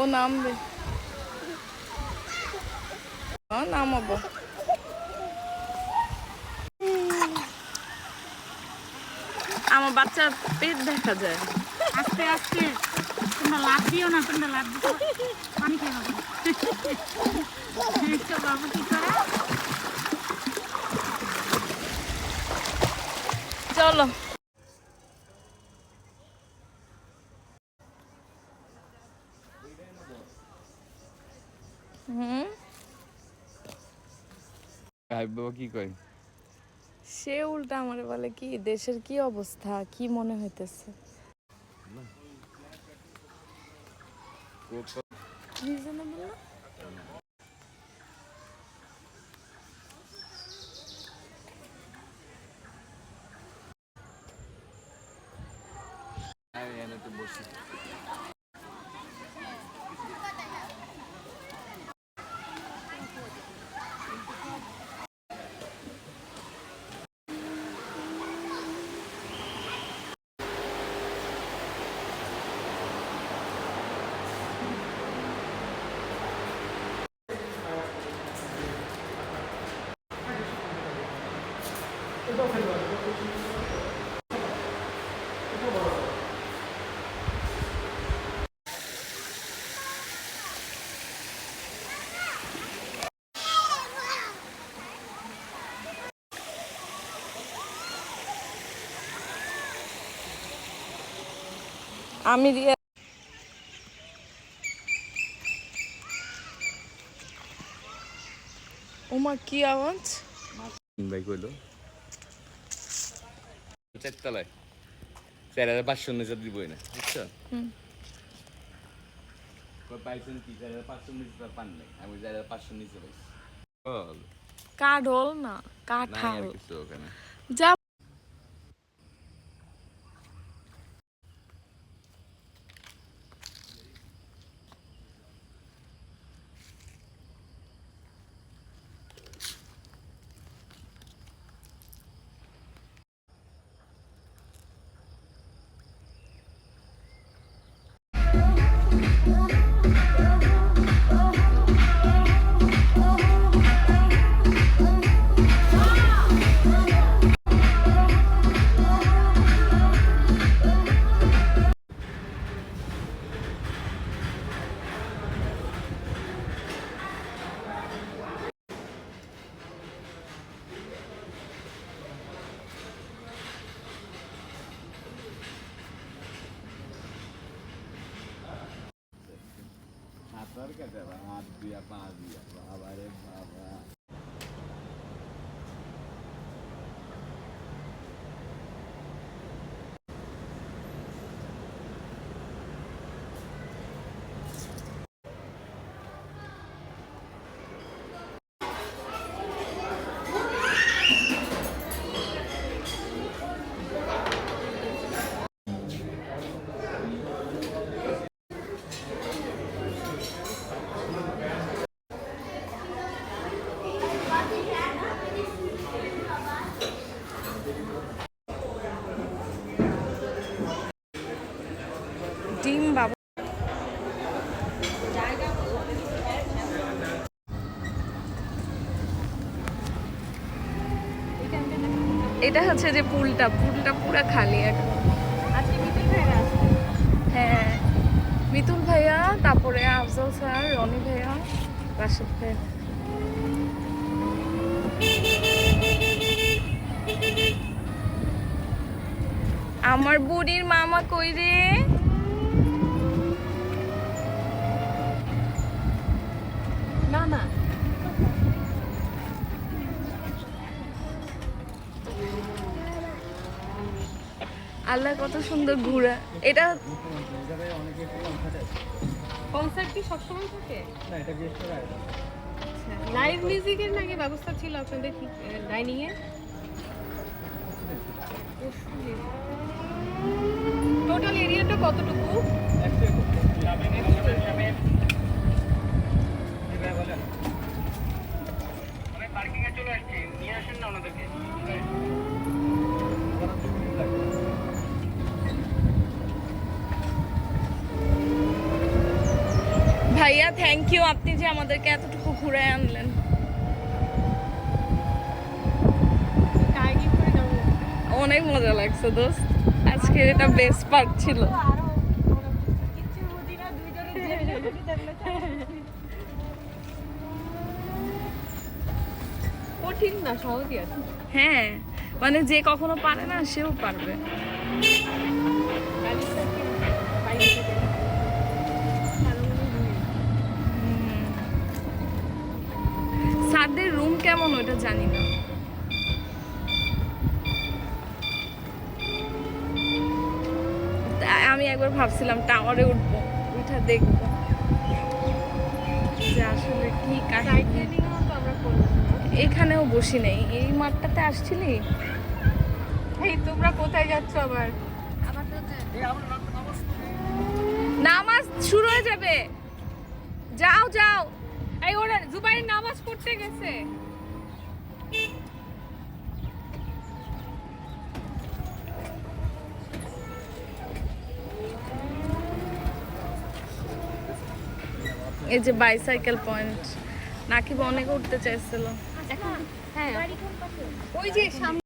ও নামবে, নামাবো। আমার বাচ্চার পেট দেখা যায়। আস্তে আস্তে, তোমরা লাভ দিও না, তোমরা লাভ দিও পানি খেয়ে যাবো। বাবু কি করে? চলো। কি কয়? সে উল্টা আমারে বলে কি দেশের কি অবস্থা, কি মনে হইতেছে। আমি রিয়া, ওমা কি আওয়াজ? ভাই কইলো 4 তলায় 4500 নিচে দিবই না, বুঝছো? পাইছেন কি 4500 নিচে তো পান নাই, আমি 4500 নিচে পাইছি। কাঠল না কাঁঠাল। যা হাত দিয়া পা দিয়া বাবা রে বাবা। ডিম বাবু, এটা হচ্ছে যে পুলটা পুরা খালি এখন। আজকে মিতুল ভাইরা আসবে। হ্যাঁ, মিতুল ভাইয়া, তারপরে আফজল স্যার, রনি ভাইয়া, রাশেদ ভাইয়া। আমার বুড়ির মামা কই রে? না না, আল্লাহ কত সুন্দর ঘোরা। এটা কনসার্ট কি সবসময় থাকে? না, এটা গেস্ট রাইড। লাইভ মিউজিকের নাকি ব্যবস্থা ছিল আপনাদের ডাইনিং এ? টোটাল এরিয়াটা কতটুকু? 100 একর। পার্কিং এ চলে আসছি, নিয়ে আসেন না ওনাদেরকে। ভাইয়া থ্যাংক ইউ, আপনি যে আমাদেরকে এতটুকু ঘুরে আনলেন। টাইগি করে যাবো। অনেক মজা লাগছে দোস্ত, আজকে এটা বেস্ট পার্ট ছিল। কঠিন না, সহজই আছে। হ্যাঁ মানে যে কখনো পারে না সেও পারবে। সাদের রুম কেমন ওটা জানি না। আমি একবার ভাবছিলাম টাওয়ারে উঠবো, উঠা দেখবো যে আসলে কি কাহিনী। এখানেও বসি নেই, এই মাঠটাতে আসছিলি। এই তোমরা কোথায় যাচ্ছ আবার? নামাজ শুরু হয়ে যাবে, যাও যাও। এই ওরা জুবাইর নামাজ পড়তে গেছে। এই যে বাইসাইকেল পয়েন্ট, নাকি অনেকে উঠতে চাইছিল। হ্যাঁ ওই যে সামনে